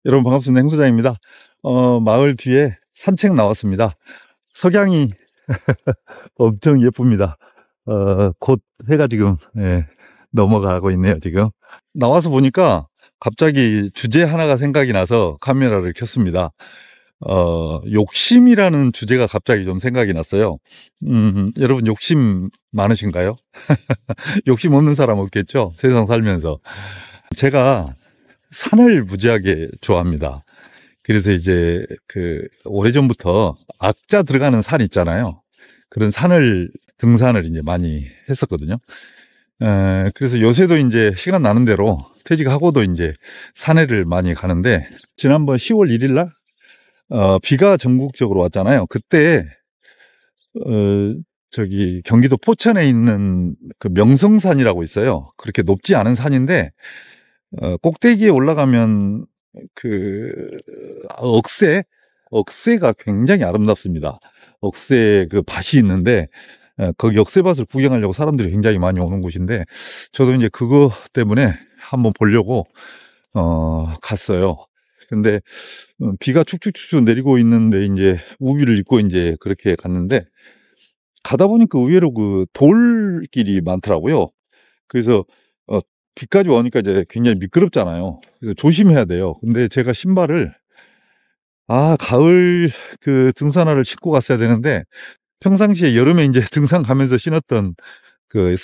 여러분 반갑습니다. 행소장입니다. 마을 뒤에 산책 나왔습니다. 석양이 엄청 예쁩니다. 곧 해가 지금 넘어가고 있네요 지금. 나와서 보니까 갑자기 주제 하나가 생각이 나서 카메라를 켰습니다. 욕심이라는 주제가 갑자기 좀 생각이 났어요. 여러분 욕심 많으신가요? 욕심 없는 사람 없겠죠? 세상 살면서. 제가 산을 무지하게 좋아합니다. 그래서 이제 오래전부터 악자 들어가는 산 있잖아요. 그런 산을 등산을 이제 많이 했었거든요. 그래서 요새도 이제 시간 나는 대로 퇴직하고도 이제 산에를 많이 가는데, 지난번 10월 1일 날 비가 전국적으로 왔잖아요. 그때 저기 경기도 포천에 있는 그 명성산이라고 있어요. 그렇게 높지 않은 산인데 꼭대기에 올라가면 억새가 굉장히 아름답습니다. 억새 그 밭이 있는데 거기 억새밭을 구경하려고 사람들이 굉장히 많이 오는 곳인데, 저도 이제 그거 때문에 한번 보려고 갔어요. 근데 비가 축축축축 내리고 있는데 이제 우비를 입고 이제 그렇게 갔는데, 가다 보니까 의외로 그 돌길이 많더라고요. 그래서 비까지 오니까 이제 굉장히 미끄럽잖아요. 그래서 조심해야 돼요. 근데 제가 신발을 가을 그 등산화를 신고 갔어야 되는데, 평상시에 여름에 이제 등산 가면서 신었던 그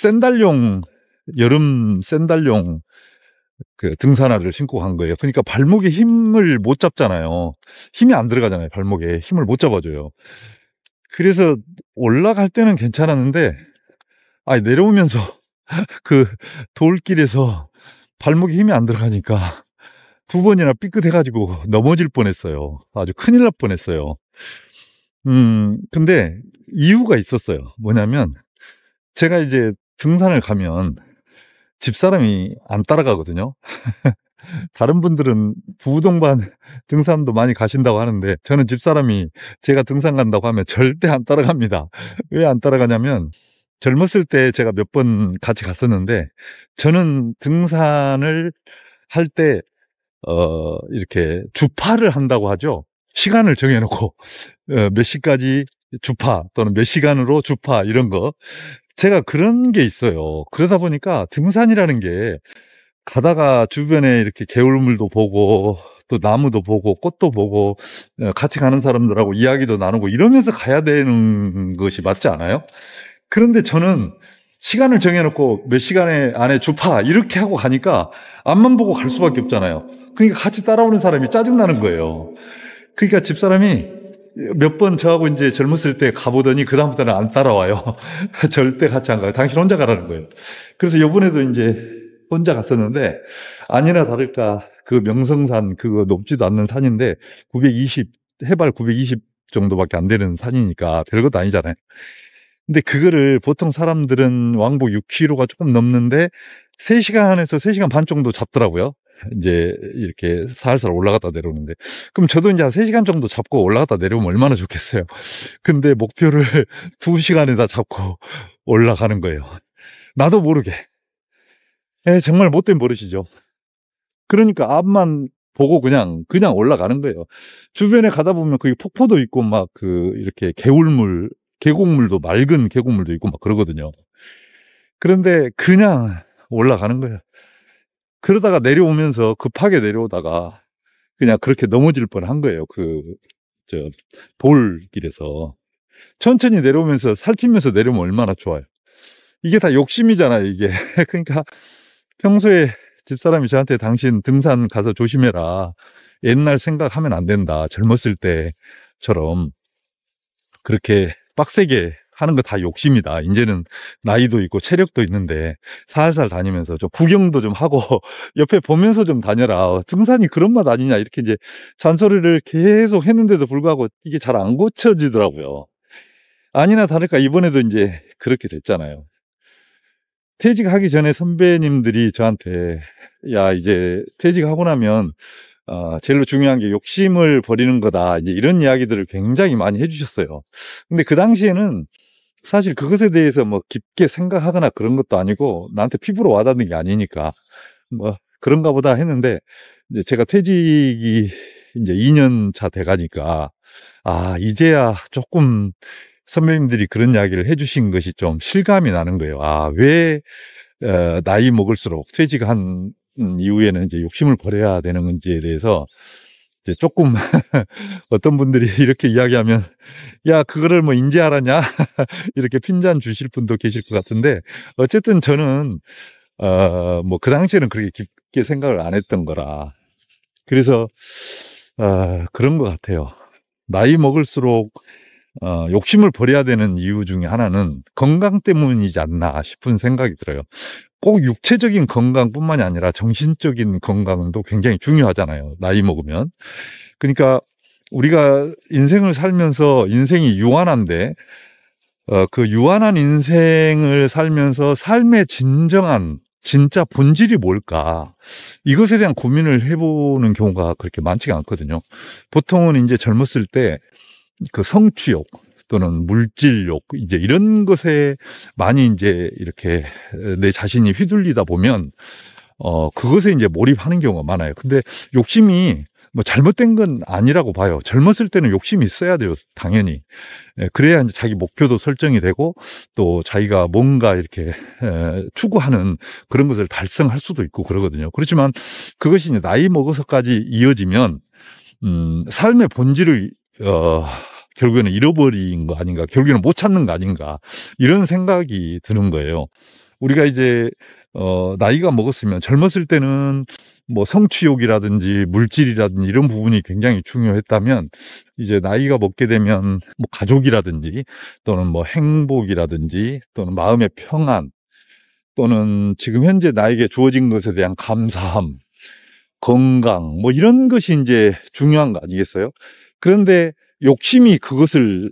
여름 샌들용 그 등산화를 신고 간 거예요. 그러니까 발목에 힘을 못 잡잖아요. 힘이 안 들어가잖아요. 발목에 힘을 못 잡아줘요. 그래서 올라갈 때는 괜찮았는데 내려오면서 그 돌길에서 발목에 힘이 안 들어가니까 두 번이나 삐끗해 가지고 넘어질 뻔했어요. 아주 큰일 날 뻔했어요. 근데 이유가 있었어요. 뭐냐면, 제가 이제 등산을 가면 집사람이 안 따라가거든요. 다른 분들은 부부동반 등산도 많이 가신다고 하는데, 저는 집사람이 제가 등산 간다고 하면 절대 안 따라갑니다. 왜 안 따라가냐면, 젊었을 때 제가 몇 번 같이 갔었는데, 저는 등산을 할 때 이렇게 주파를 한다고 하죠. 시간을 정해놓고 몇 시까지 주파 또는 몇 시간으로 주파, 이런 거. 제가 그런 게 있어요. 그러다 보니까 등산이라는 게 가다가 주변에 이렇게 개울물도 보고 또 나무도 보고 꽃도 보고 같이 가는 사람들하고 이야기도 나누고 이러면서 가야 되는 것이 맞지 않아요? 그런데 저는 시간을 정해놓고 몇 시간에 안에 주파 이렇게 하고 가니까 앞만 보고 갈 수밖에 없잖아요. 그러니까 같이 따라오는 사람이 짜증나는 거예요. 그러니까 집사람이 몇 번 저하고 이제 젊었을 때 가보더니 그다음부터는 안 따라와요. 절대 같이 안 가요. 당신 혼자 가라는 거예요. 그래서 이번에도 이제 혼자 갔었는데, 아니나 다를까 그 명성산, 그거 높지도 않는 산인데 920, 해발 920 정도밖에 안 되는 산이니까 별것도 아니잖아요. 근데 그거를 보통 사람들은 왕복 6km가 조금 넘는데 3시간에서 3시간 반 정도 잡더라고요. 이제 이렇게 살살 올라갔다 내려오는데. 그럼 저도 이제 한 3시간 정도 잡고 올라갔다 내려오면 얼마나 좋겠어요. 근데 목표를 2시간에다 잡고 올라가는 거예요. 나도 모르게. 정말 못된 버릇이죠. 그러니까 앞만 보고 그냥 올라가는 거예요. 주변에 가다 보면 거기 폭포도 있고 막 이렇게 계곡물도, 맑은 계곡물도 있고 막 그러거든요. 그런데 그냥 올라가는 거예요. 그러다가 내려오면서 급하게 내려오다가 그냥 그렇게 넘어질 뻔한 거예요. 돌길에서. 천천히 내려오면서 살피면서 내려오면 얼마나 좋아요. 이게 다 욕심이잖아요, 이게. 그러니까 평소에 집사람이 저한테 당신 등산 가서 조심해라, 옛날 생각하면 안 된다, 젊었을 때처럼 그렇게 빡세게 하는 거 다 욕심이다. 이제는 나이도 있고 체력도 있는데 살살 다니면서 좀 구경도 좀 하고 옆에 보면서 좀 다녀라. 등산이 그런 맛 아니냐, 이렇게 이제 잔소리를 계속 했는데도 불구하고 이게 잘 안 고쳐지더라고요. 아니나 다를까 이번에도 이제 그렇게 됐잖아요. 퇴직하기 전에 선배님들이 저한테 야, 이제 퇴직하고 나면 제일로 중요한 게 욕심을 버리는 거다, 이제 이런 이야기들을 굉장히 많이 해주셨어요. 근데 그 당시에는 사실 그것에 대해서 뭐 깊게 생각하거나 그런 것도 아니고 나한테 피부로 와닿는 게 아니니까 뭐 그런가 보다 했는데, 이제 제가 퇴직이 이제 2년 차 돼 가니까 이제야 조금 선배님들이 그런 이야기를 해 주신 것이 좀 실감이 나는 거예요. 왜 나이 먹을수록 퇴직한 이후에는 이제 욕심을 버려야 되는 건지에 대해서 이제 조금 어떤 분들이 이렇게 이야기하면 "야 그거를 뭐 인제 알았냐?" 이렇게 핀잔 주실 분도 계실 것 같은데, 어쨌든 저는 뭐 그 당시에는 그렇게 깊게 생각을 안 했던 거라, 그래서 그런 것 같아요. 나이 먹을수록 욕심을 버려야 되는 이유 중에 하나는 건강 때문이지 않나 싶은 생각이 들어요. 꼭 육체적인 건강뿐만이 아니라 정신적인 건강도 굉장히 중요하잖아요, 나이 먹으면. 그러니까 우리가 인생을 살면서 인생이 유한한데, 그 유한한 인생을 살면서 삶의 진정한 진짜 본질이 뭘까? 이것에 대한 고민을 해보는 경우가 그렇게 많지가 않거든요. 보통은 이제 젊었을 때 그 성취욕 또는 물질욕 이제 이런 것에 많이 이제 이렇게 내 자신이 휘둘리다 보면 그것에 이제 몰입하는 경우가 많아요. 근데 욕심이 뭐 잘못된 건 아니라고 봐요. 젊었을 때는 욕심이 있어야 돼요, 당연히. 그래야 이제 자기 목표도 설정이 되고 또 자기가 뭔가 이렇게 추구하는 그런 것을 달성할 수도 있고 그러거든요. 그렇지만 그것이 이제 나이 먹어서까지 이어지면 삶의 본질을 결국에는 잃어버린 거 아닌가, 결국에는 못 찾는 거 아닌가, 이런 생각이 드는 거예요. 우리가 이제 나이가 먹었으면, 젊었을 때는 뭐 성취욕이라든지 물질이라든지 이런 부분이 굉장히 중요했다면, 이제 나이가 먹게 되면 뭐 가족이라든지 또는 뭐 행복이라든지 또는 마음의 평안 또는 지금 현재 나에게 주어진 것에 대한 감사함, 건강 뭐 이런 것이 이제 중요한 거 아니겠어요? 그런데 욕심이 그것을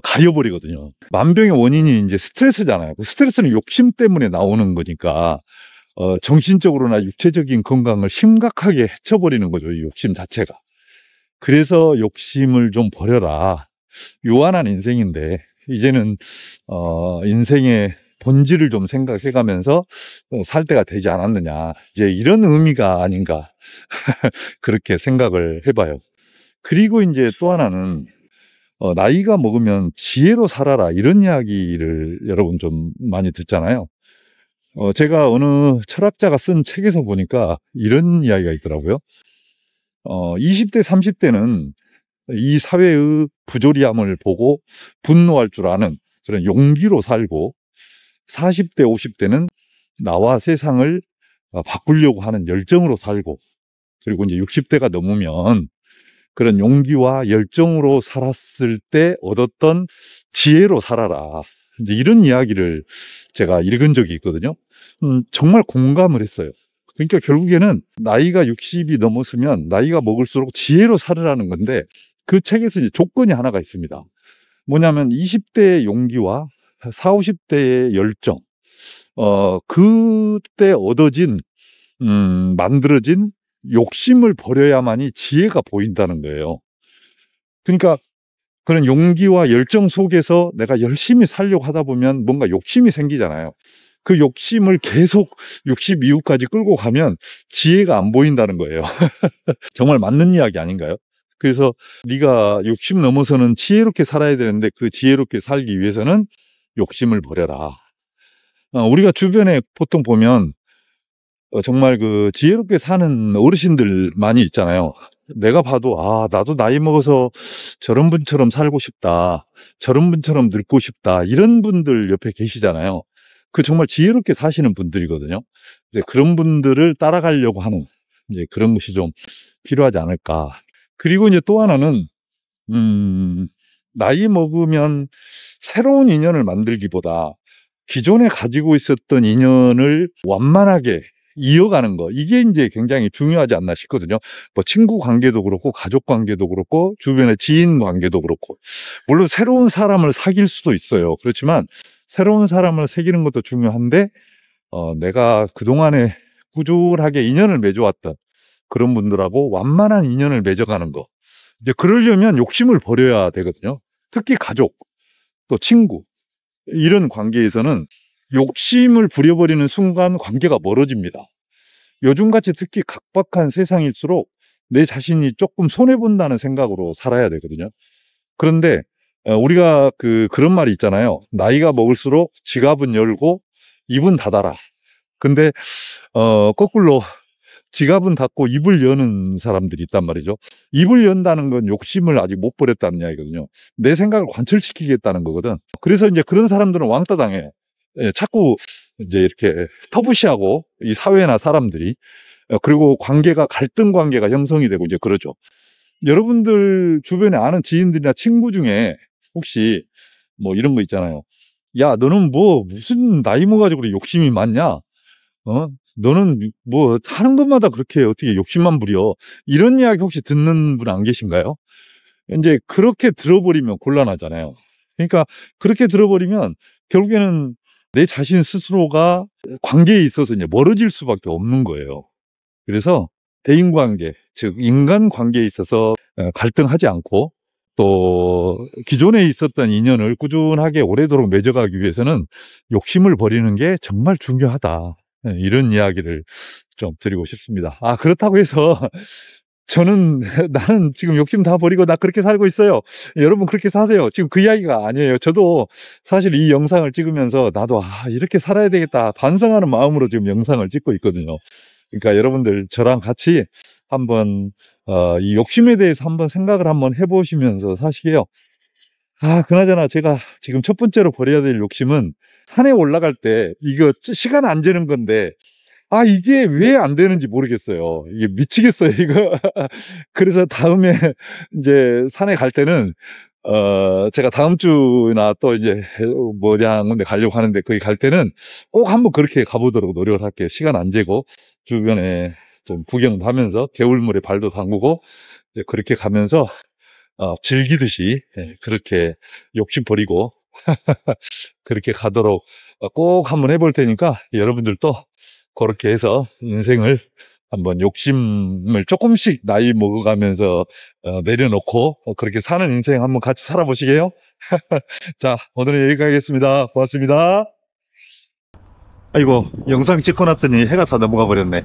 가려버리거든요. 만병의 원인이 이제 스트레스잖아요. 그 스트레스는 욕심 때문에 나오는 거니까 정신적으로나 육체적인 건강을 심각하게 해쳐버리는 거죠, 이 욕심 자체가. 그래서 욕심을 좀 버려라. 유한한 인생인데 이제는 인생의 본질을 좀 생각해가면서 살 때가 되지 않았느냐, 이제 이런 의미가 아닌가 그렇게 생각을 해봐요. 그리고 이제 또 하나는 나이가 먹으면 지혜로 살아라, 이런 이야기를 여러분 좀 많이 듣잖아요. 제가 어느 철학자가 쓴 책에서 보니까 이런 이야기가 있더라고요. 20대, 30대는 이 사회의 부조리함을 보고 분노할 줄 아는 그런 용기로 살고, 40대, 50대는 나와 세상을 바꾸려고 하는 열정으로 살고, 그리고 이제 60대가 넘으면 그런 용기와 열정으로 살았을 때 얻었던 지혜로 살아라, 이제 이런 이야기를 제가 읽은 적이 있거든요. 정말 공감을 했어요. 그러니까 결국에는 나이가 60이 넘었으면 나이가 먹을수록 지혜로 살으라는 건데, 그 책에서 이제 조건이 하나가 있습니다. 뭐냐면 20대의 용기와 40, 50대의 열정, 그때 얻어진 만들어진 욕심을 버려야만이 지혜가 보인다는 거예요. 그러니까 그런 용기와 열정 속에서 내가 열심히 살려고 하다 보면 뭔가 욕심이 생기잖아요. 그 욕심을 계속 60 이후까지 끌고 가면 지혜가 안 보인다는 거예요. 정말 맞는 이야기 아닌가요? 그래서 네가 60 넘어서는 지혜롭게 살아야 되는데, 그 지혜롭게 살기 위해서는 욕심을 버려라. 우리가 주변에 보통 보면 정말 그 지혜롭게 사는 어르신들 많이 있잖아요. 내가 봐도 나도 나이 먹어서 저런 분처럼 살고 싶다, 저런 분처럼 늙고 싶다, 이런 분들 옆에 계시잖아요. 그 정말 지혜롭게 사시는 분들이거든요. 이제 그런 분들을 따라가려고 하는 이제 그런 것이 좀 필요하지 않을까. 그리고 이제 또 하나는 나이 먹으면 새로운 인연을 만들기보다 기존에 가지고 있었던 인연을 완만하게 이어가는 거, 이게 이제 굉장히 중요하지 않나 싶거든요. 뭐 친구 관계도 그렇고 가족 관계도 그렇고 주변의 지인 관계도 그렇고, 물론 새로운 사람을 사귈 수도 있어요. 그렇지만 새로운 사람을 사귀는 것도 중요한데, 내가 그동안에 꾸준하게 인연을 맺어왔던 그런 분들하고 완만한 인연을 맺어가는 거, 이제 그러려면 욕심을 버려야 되거든요. 특히 가족, 또 친구, 이런 관계에서는 욕심을 부려버리는 순간 관계가 멀어집니다. 요즘같이 특히 각박한 세상일수록 내 자신이 조금 손해본다는 생각으로 살아야 되거든요. 그런데 우리가 그런 말이 있잖아요. 나이가 먹을수록 지갑은 열고 입은 닫아라. 근데 거꾸로 지갑은 닫고 입을 여는 사람들이 있단 말이죠. 입을 연다는 건 욕심을 아직 못 버렸다는 이야기거든요. 내 생각을 관철시키겠다는 거거든. 그래서 이제 그런 사람들은 왕따 당해. 예, 자꾸 이제 이렇게 터부시하고 이 사회나 사람들이 그리고 갈등 관계가 형성이 되고 이제 그러죠. 여러분들 주변에 아는 지인들이나 친구 중에 혹시 뭐 이런 거 있잖아요. 야, 너는 뭐 무슨 나이 먹어가지고 그렇게 욕심이 많냐? 너는 뭐 하는 것마다 그렇게 어떻게 욕심만 부려? 이런 이야기 혹시 듣는 분 안 계신가요? 이제 그렇게 들어버리면 곤란하잖아요. 그러니까 그렇게 들어버리면 결국에는 내 자신 스스로가 관계에 있어서 이제 멀어질 수밖에 없는 거예요. 그래서 대인관계, 즉 인간관계에 있어서 갈등하지 않고 또 기존에 있었던 인연을 꾸준하게 오래도록 맺어가기 위해서는 욕심을 버리는 게 정말 중요하다. 이런 이야기를 좀 드리고 싶습니다. 그렇다고 해서 저는 나는 지금 욕심 다 버리고 나 그렇게 살고 있어요. 여러분 그렇게 사세요. 지금 그 이야기가 아니에요. 저도 사실 이 영상을 찍으면서 나도 이렇게 살아야 되겠다 반성하는 마음으로 지금 영상을 찍고 있거든요. 그러니까 여러분들 저랑 같이 한번 이 욕심에 대해서 한번 생각을 한번 해보시면서 사시게요. 그나저나 제가 지금 첫 번째로 버려야 될 욕심은 산에 올라갈 때 이거 시간 안 재는 건데 이게 왜 안 되는지 모르겠어요. 이게 미치겠어요, 이거. 그래서 다음에 이제 산에 갈 때는 제가 다음 주나 또 이제 뭐냐 한 군데 가려고 하는데 거기 갈 때는 꼭 한번 그렇게 가보도록 노력을 할게요. 시간 안 재고 주변에 좀 구경도 하면서 개울물에 발도 담그고 그렇게 가면서 즐기듯이 그렇게 욕심 버리고 그렇게 가도록 꼭 한번 해볼 테니까 여러분들도 그렇게 해서 인생을 한번 욕심을 조금씩 나이 먹어가면서 내려놓고 그렇게 사는 인생 한번 같이 살아보시게요. 자, 오늘은 여기까지 하겠습니다. 고맙습니다. 아이고, 영상 찍고 났더니 해가 다 넘어가 버렸네.